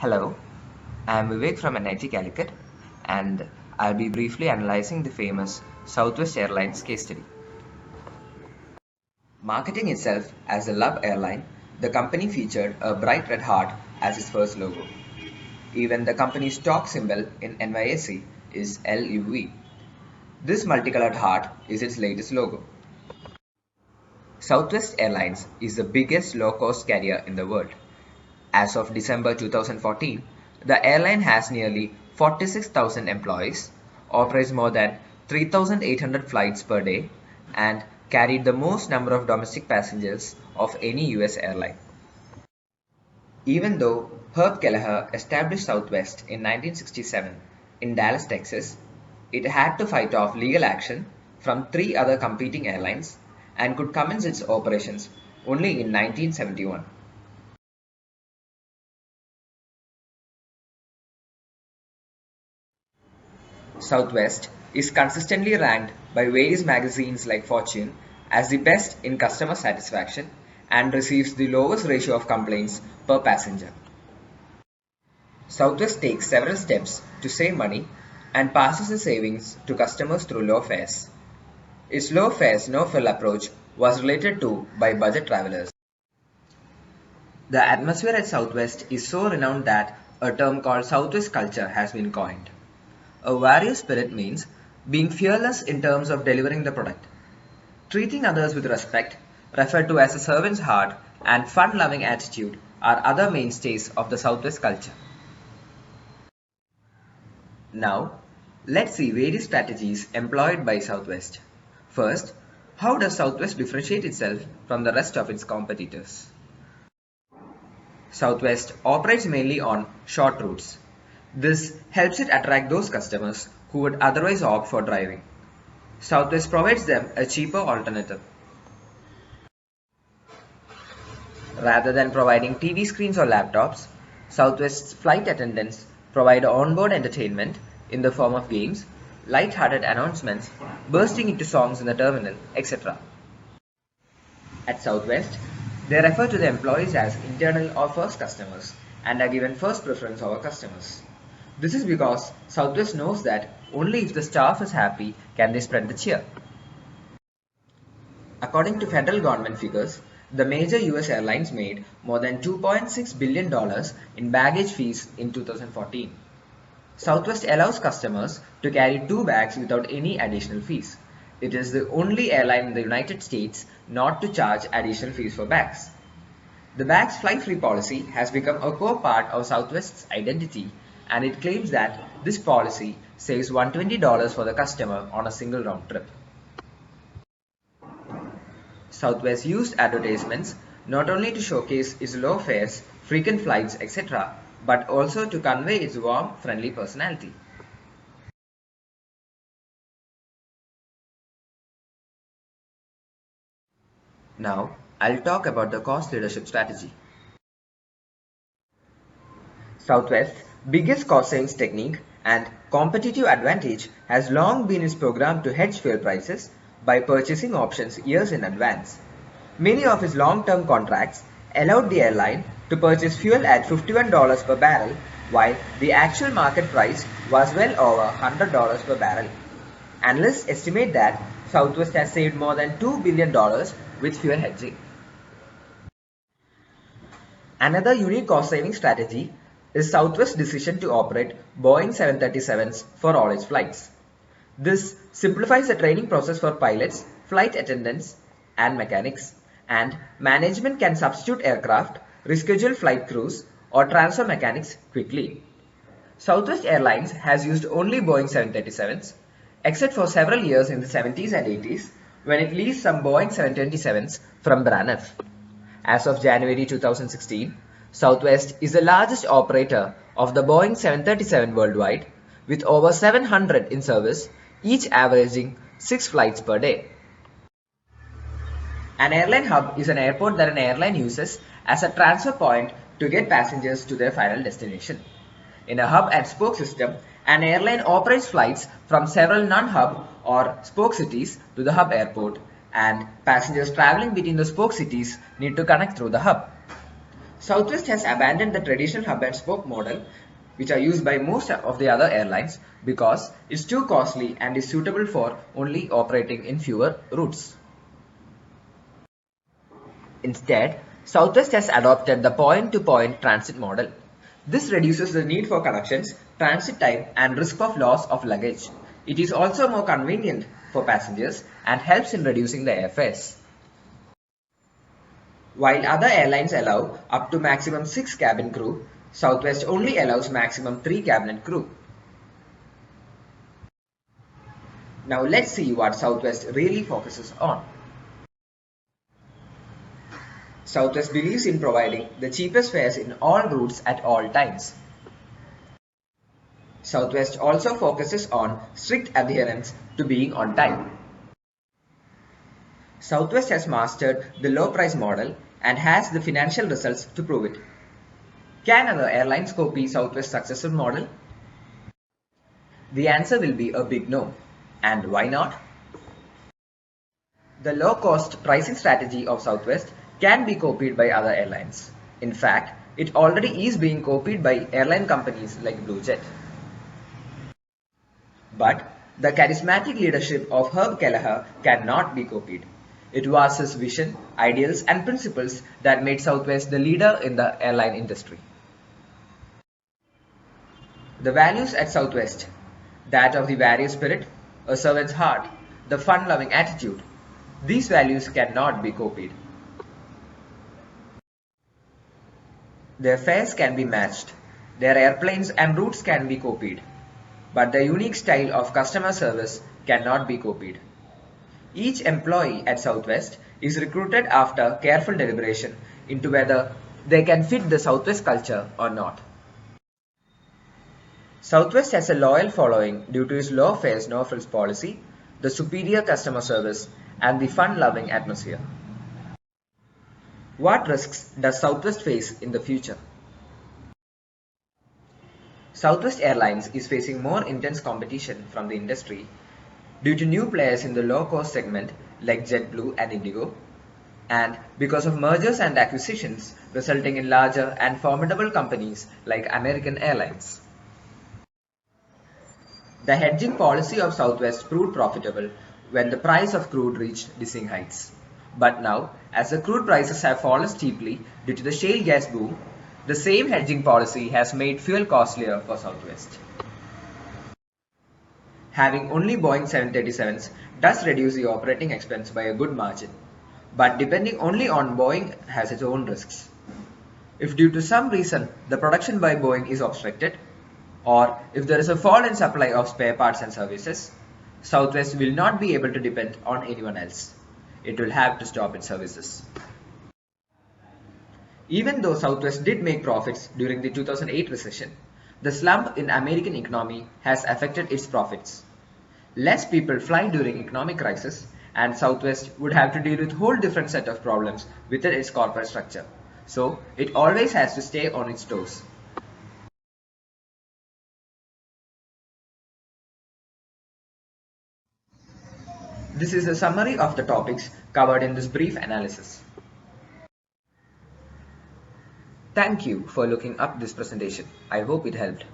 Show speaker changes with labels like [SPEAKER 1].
[SPEAKER 1] Hello, I am Vivek from NIT Calicut, and I'll be briefly analyzing the famous Southwest Airlines case study. Marketing itself as a love airline, the company featured a bright red heart as its first logo. Even the company's stock symbol in NYSE is LUV. This multicolored heart is its latest logo. Southwest Airlines is the biggest low-cost carrier in the world. As of December 2014, the airline has nearly 46,000 employees, operates more than 3,800 flights per day, and carried the most number of domestic passengers of any US airline. Even though Herb Kelleher established Southwest in 1967 in Dallas, Texas, it had to fight off legal action from three other competing airlines and could commence its operations only in 1971. Southwest is consistently ranked by various magazines like Fortune as the best in customer satisfaction and receives the lowest ratio of complaints per passenger. Southwest takes several steps to save money and passes the savings to customers through low fares. Its low fares, no frill approach was related to by budget travelers. The atmosphere at Southwest is so renowned that a term called Southwest culture has been coined. A warrior spirit means being fearless in terms of delivering the product. Treating others with respect, referred to as a servant's heart, and fun-loving attitude are other mainstays of the Southwest culture. Now, let's see various strategies employed by Southwest. First, how does Southwest differentiate itself from the rest of its competitors? Southwest operates mainly on short routes. This helps it attract those customers who would otherwise opt for driving. Southwest provides them a cheaper alternative. Rather than providing TV screens or laptops, Southwest's flight attendants provide onboard entertainment in the form of games, light-hearted announcements, bursting into songs in the terminal, etc. At Southwest, they refer to the employees as internal or first customers and are given first preference over customers. This is because Southwest knows that only if the staff is happy can they spread the cheer. According to federal government figures, the major US airlines made more than $2.6 billion in baggage fees in 2014. Southwest allows customers to carry two bags without any additional fees. It is the only airline in the United States not to charge additional fees for bags. The bags fly-free policy has become a core part of Southwest's identity, and it claims that this policy saves $120 for the customer on a single round trip. Southwest used advertisements not only to showcase its low fares, frequent flights, etc., but also to convey its warm, friendly personality. Now, I'll talk about the cost leadership strategy. Southwest's biggest cost savings technique and competitive advantage has long been its program to hedge fuel prices by purchasing options years in advance. Many of its long-term contracts allowed the airline to purchase fuel at $51 per barrel, while the actual market price was well over $100 per barrel. Analysts estimate that Southwest has saved more than $2 billion with fuel hedging. Another unique cost-saving strategy is Southwest's decision to operate Boeing 737s for all its flights. This simplifies the training process for pilots, flight attendants, and mechanics, and management can substitute aircraft, reschedule flight crews, or transfer mechanics quickly. Southwest Airlines has used only Boeing 737s, except for several years in the 70s and 80s when it leased some Boeing 727s from Braniff. As of January 2016, Southwest is the largest operator of the Boeing 737 worldwide, with over 700 in service, each averaging 6 flights per day. An airline hub is an airport that an airline uses as a transfer point to get passengers to their final destination. In a hub and spoke system, an airline operates flights from several non-hub or spoke cities to the hub airport, and passengers traveling between the spoke cities need to connect through the hub. Southwest has abandoned the traditional hub and spoke model, which are used by most of the other airlines, because it's too costly and is suitable for only operating in fewer routes. Instead, Southwest has adopted the point-to-point transit model. This reduces the need for connections, transit time, and risk of loss of luggage. It is also more convenient for passengers and helps in reducing the airfares. While other airlines allow up to maximum 6 cabin crew, Southwest only allows maximum 3 cabin crew. Now let's see what Southwest really focuses on. Southwest believes in providing the cheapest fares in all routes at all times. Southwest also focuses on strict adherence to being on time. Southwest has mastered the low price model and has the financial results to prove it. Can other airlines copy Southwest's successful model? The answer will be a big no. And why not? The low-cost pricing strategy of Southwest can be copied by other airlines. In fact, it already is being copied by airline companies like BlueJet. But the charismatic leadership of Herb Kelleher cannot be copied. It was his vision, ideals, and principles that made Southwest the leader in the airline industry. The values at Southwest: that of the warrior spirit, a servant's heart, the fun-loving attitude. These values cannot be copied. Their fares can be matched, their airplanes and routes can be copied, but their unique style of customer service cannot be copied. Each employee at Southwest is recruited after careful deliberation into whether they can fit the Southwest culture or not. Southwest has a loyal following due to its low fares no frills policy, the superior customer service, and the fun-loving atmosphere. What risks does Southwest face in the future? Southwest Airlines is facing more intense competition from the industry due to new players in the low-cost segment like JetBlue and Indigo, and because of mergers and acquisitions resulting in larger and formidable companies like American Airlines. The hedging policy of Southwest proved profitable when the price of crude reached dizzying heights. But now, as the crude prices have fallen steeply due to the shale gas boom, the same hedging policy has made fuel costlier for Southwest. Having only Boeing 737s does reduce the operating expense by a good margin, but depending only on Boeing has its own risks. If due to some reason the production by Boeing is obstructed, or if there is a fall in supply of spare parts and services, Southwest will not be able to depend on anyone else. It will have to stop its services. Even though Southwest did make profits during the 2008 recession, the slump in American economy has affected its profits. Less people fly during economic crisis, and Southwest would have to deal with a whole different set of problems within its corporate structure. So it always has to stay on its toes. This is a summary of the topics covered in this brief analysis. Thank you for looking up this presentation. I hope it helped.